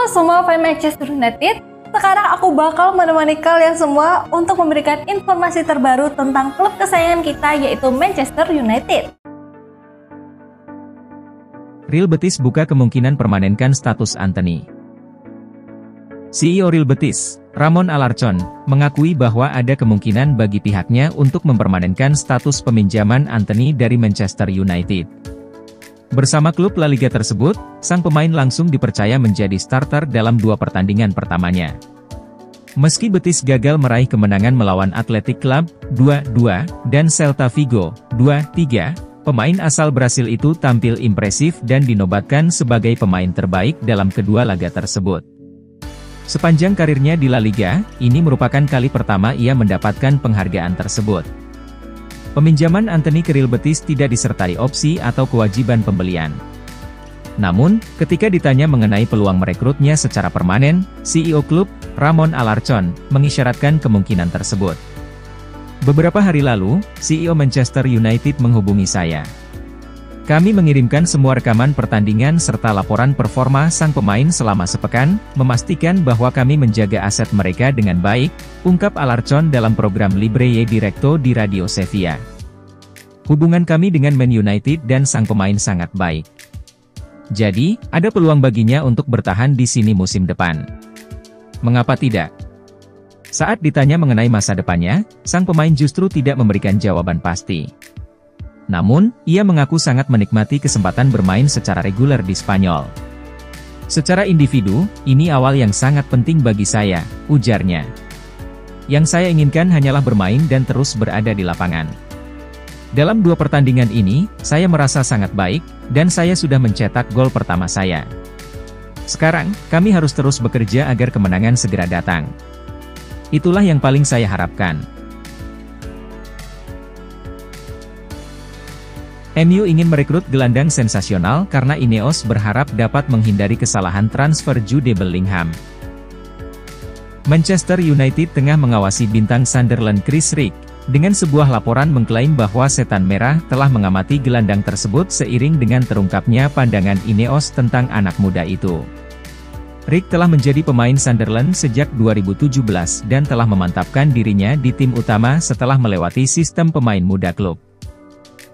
semua fans Manchester United, sekarang aku bakal menemani kalian semua untuk memberikan informasi terbaru tentang klub kesayangan kita yaitu Manchester United. Real Betis buka kemungkinan permanenkan status Antony. CEO Real Betis, Ramon Alarcón, mengakui bahwa ada kemungkinan bagi pihaknya untuk mempermanenkan status peminjaman Antony dari Manchester United. Bersama klub La Liga tersebut, sang pemain langsung dipercaya menjadi starter dalam 2 pertandingan pertamanya. Meski Betis gagal meraih kemenangan melawan Athletic Club 2-2 dan Celta Vigo 2-3, pemain asal Brasil itu tampil impresif dan dinobatkan sebagai pemain terbaik dalam kedua laga tersebut. Sepanjang karirnya di La Liga, ini merupakan kali pertama ia mendapatkan penghargaan tersebut. Peminjaman Antony ke Real Betis tidak disertai opsi atau kewajiban pembelian. Namun, ketika ditanya mengenai peluang merekrutnya secara permanen, CEO klub, Ramon Alarcón, mengisyaratkan kemungkinan tersebut. Beberapa hari lalu, CEO Manchester United menghubungi saya. Kami mengirimkan semua rekaman pertandingan serta laporan performa sang pemain selama sepekan, memastikan bahwa kami menjaga aset mereka dengan baik, ungkap Alarcón dalam program Libre Directo di Radio Sevilla. Hubungan kami dengan Man United dan sang pemain sangat baik. Jadi, ada peluang baginya untuk bertahan di sini musim depan. Mengapa tidak? Saat ditanya mengenai masa depannya, sang pemain justru tidak memberikan jawaban pasti. Namun, ia mengaku sangat menikmati kesempatan bermain secara reguler di Spanyol. Secara individu, ini awal yang sangat penting bagi saya, ujarnya. Yang saya inginkan hanyalah bermain dan terus berada di lapangan. Dalam 2 pertandingan ini, saya merasa sangat baik, dan saya sudah mencetak gol pertama saya. Sekarang, kami harus terus bekerja agar kemenangan segera datang. Itulah yang paling saya harapkan. MU ingin merekrut gelandang sensasional karena Ineos berharap dapat menghindari kesalahan transfer Jude Bellingham. Manchester United tengah mengawasi bintang Sunderland Chris Rick, dengan sebuah laporan mengklaim bahwa setan merah telah mengamati gelandang tersebut seiring dengan terungkapnya pandangan Ineos tentang anak muda itu. Rick telah menjadi pemain Sunderland sejak 2017 dan telah memantapkan dirinya di tim utama setelah melewati sistem pemain muda klub.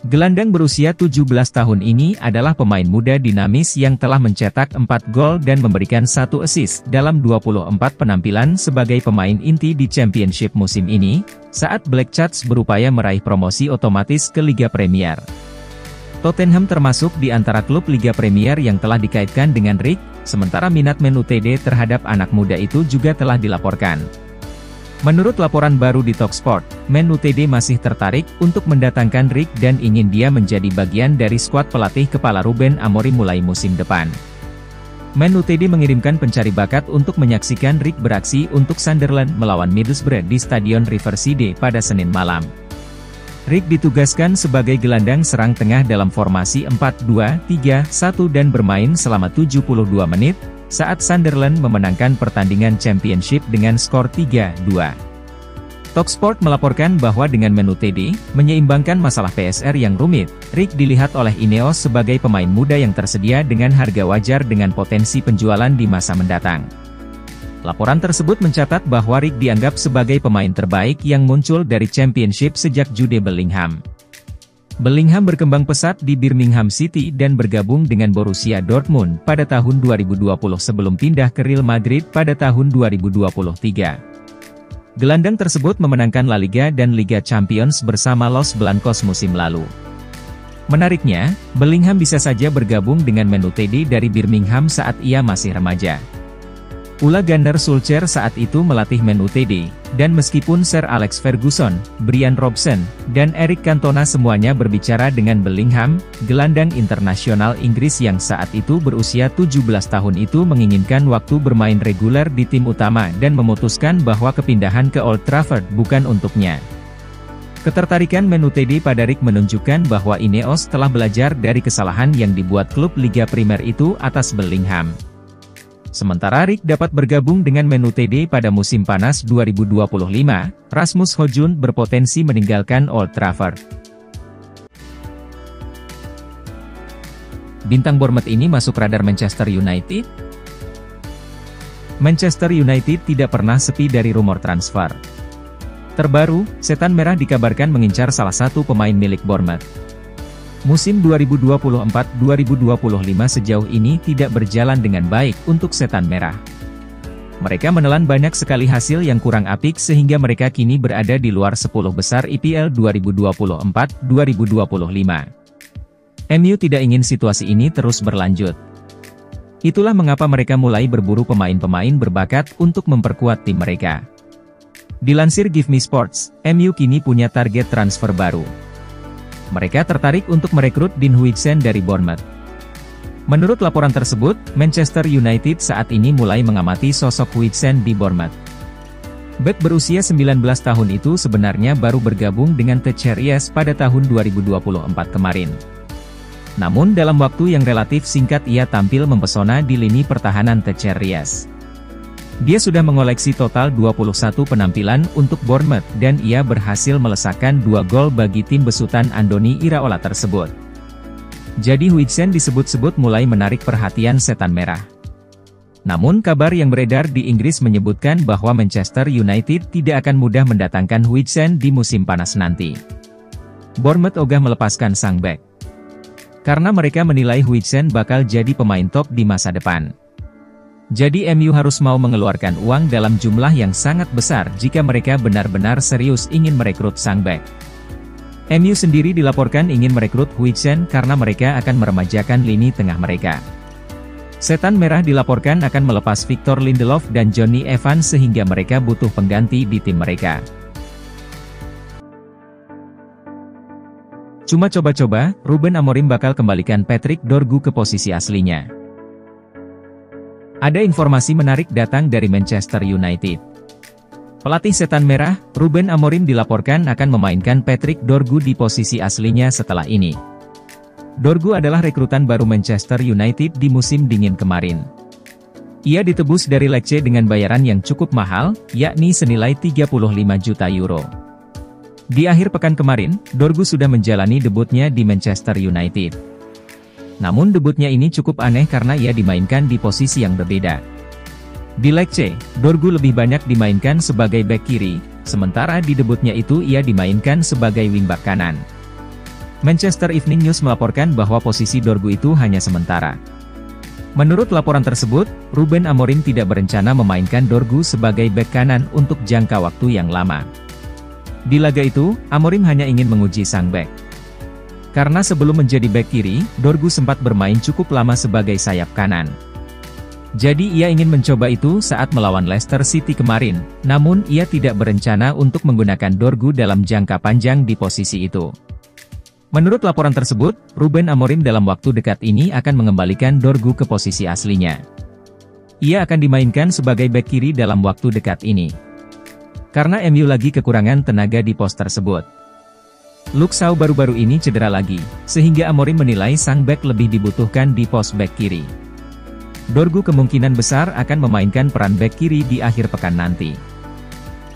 Gelandang berusia 17 tahun ini adalah pemain muda dinamis yang telah mencetak 4 gol dan memberikan 1 assist dalam 24 penampilan sebagai pemain inti di Championship musim ini, saat Black Cats berupaya meraih promosi otomatis ke Liga Premier. Tottenham termasuk di antara klub Liga Premier yang telah dikaitkan dengan Rick, sementara minat Man United terhadap anak muda itu juga telah dilaporkan. Menurut laporan baru di Talksport, Man United masih tertarik untuk mendatangkan Rick dan ingin dia menjadi bagian dari skuad pelatih kepala Ruben Amorim mulai musim depan. Man United mengirimkan pencari bakat untuk menyaksikan Rick beraksi untuk Sunderland melawan Middlesbrough di Stadion Riverside pada Senin malam. Rick ditugaskan sebagai gelandang serang tengah dalam formasi 4-2-3-1 dan bermain selama 72 menit, saat Sunderland memenangkan pertandingan Championship dengan skor 3-2. Talksport melaporkan bahwa dengan Man United menyeimbangkan masalah PSR yang rumit, Rick dilihat oleh Ineos sebagai pemain muda yang tersedia dengan harga wajar dengan potensi penjualan di masa mendatang. Laporan tersebut mencatat bahwa Rick dianggap sebagai pemain terbaik yang muncul dari Championship sejak Jude Bellingham. Bellingham berkembang pesat di Birmingham City dan bergabung dengan Borussia Dortmund pada tahun 2020 sebelum pindah ke Real Madrid pada tahun 2023. Gelandang tersebut memenangkan La Liga dan Liga Champions bersama Los Blancos musim lalu. Menariknya, Bellingham bisa saja bergabung dengan Man United dari Birmingham saat ia masih remaja. Ula Gunnar Solskjaer saat itu melatih Man United, dan meskipun Sir Alex Ferguson, Brian Robson, dan Eric Cantona semuanya berbicara dengan Bellingham, gelandang internasional Inggris yang saat itu berusia 17 tahun itu menginginkan waktu bermain reguler di tim utama dan memutuskan bahwa kepindahan ke Old Trafford bukan untuknya. Ketertarikan Man United pada Rick menunjukkan bahwa Ineos telah belajar dari kesalahan yang dibuat klub Liga Primer itu atas Bellingham. Sementara Rick dapat bergabung dengan Man United pada musim panas 2025, Rasmus Højlund berpotensi meninggalkan Old Trafford. Bintang Bournemouth ini masuk radar Manchester United? Manchester United tidak pernah sepi dari rumor transfer. Terbaru, Setan Merah dikabarkan mengincar salah satu pemain milik Bournemouth. Musim 2024-2025 sejauh ini tidak berjalan dengan baik untuk Setan Merah. Mereka menelan banyak sekali hasil yang kurang apik sehingga mereka kini berada di luar 10 besar IPL 2024-2025. MU tidak ingin situasi ini terus berlanjut. Itulah mengapa mereka mulai berburu pemain-pemain berbakat untuk memperkuat tim mereka. Dilansir Give Me Sports, MU kini punya target transfer baru. Mereka tertarik untuk merekrut Dean Huijsen dari Bournemouth. Menurut laporan tersebut, Manchester United saat ini mulai mengamati sosok Huijsen di Bournemouth. Bek berusia 19 tahun itu sebenarnya baru bergabung dengan The Cherries pada tahun 2024 kemarin. Namun dalam waktu yang relatif singkat ia tampil mempesona di lini pertahanan The Cherries. Dia sudah mengoleksi total 21 penampilan untuk Bournemouth dan ia berhasil melesakkan 2 gol bagi tim besutan Andoni Iraola tersebut. Jadi Huijsen disebut-sebut mulai menarik perhatian Setan Merah. Namun kabar yang beredar di Inggris menyebutkan bahwa Manchester United tidak akan mudah mendatangkan Huijsen di musim panas nanti. Bournemouth ogah melepaskan sang bek, karena mereka menilai Huijsen bakal jadi pemain top di masa depan. Jadi MU harus mau mengeluarkan uang dalam jumlah yang sangat besar jika mereka benar-benar serius ingin merekrut sang bek. MU sendiri dilaporkan ingin merekrut Huijsen karena mereka akan meremajakan lini tengah mereka. Setan Merah dilaporkan akan melepas Victor Lindelof dan Jonny Evans sehingga mereka butuh pengganti di tim mereka. Cuma coba-coba, Ruben Amorim bakal kembalikan Patrick Dorgu ke posisi aslinya. Ada informasi menarik datang dari Manchester United. Pelatih Setan Merah, Ruben Amorim dilaporkan akan memainkan Patrick Dorgu di posisi aslinya setelah ini. Dorgu adalah rekrutan baru Manchester United di musim dingin kemarin. Ia ditebus dari Lecce dengan bayaran yang cukup mahal, yakni senilai 35 juta euro. Di akhir pekan kemarin, Dorgu sudah menjalani debutnya di Manchester United. Namun debutnya ini cukup aneh karena ia dimainkan di posisi yang berbeda. Di Lecce, Dorgu lebih banyak dimainkan sebagai bek kiri, sementara di debutnya itu ia dimainkan sebagai wingback kanan. Manchester Evening News melaporkan bahwa posisi Dorgu itu hanya sementara. Menurut laporan tersebut, Ruben Amorim tidak berencana memainkan Dorgu sebagai bek kanan untuk jangka waktu yang lama. Di laga itu, Amorim hanya ingin menguji sang bek. Karena sebelum menjadi bek kiri, Dorgu sempat bermain cukup lama sebagai sayap kanan. Jadi ia ingin mencoba itu saat melawan Leicester City kemarin, namun ia tidak berencana untuk menggunakan Dorgu dalam jangka panjang di posisi itu. Menurut laporan tersebut, Ruben Amorim dalam waktu dekat ini akan mengembalikan Dorgu ke posisi aslinya. Ia akan dimainkan sebagai bek kiri dalam waktu dekat ini. Karena MU lagi kekurangan tenaga di pos tersebut. Luke Shaw baru-baru ini cedera lagi, sehingga Amorim menilai sang bek lebih dibutuhkan di pos bek kiri. Dorgu kemungkinan besar akan memainkan peran bek kiri di akhir pekan nanti.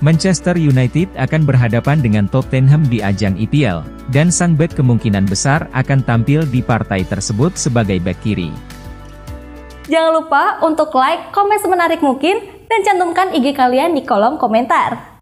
Manchester United akan berhadapan dengan Tottenham di ajang IPL, dan sang bek kemungkinan besar akan tampil di partai tersebut sebagai bek kiri. Jangan lupa untuk like, komen semenarik mungkin, dan cantumkan IG kalian di kolom komentar.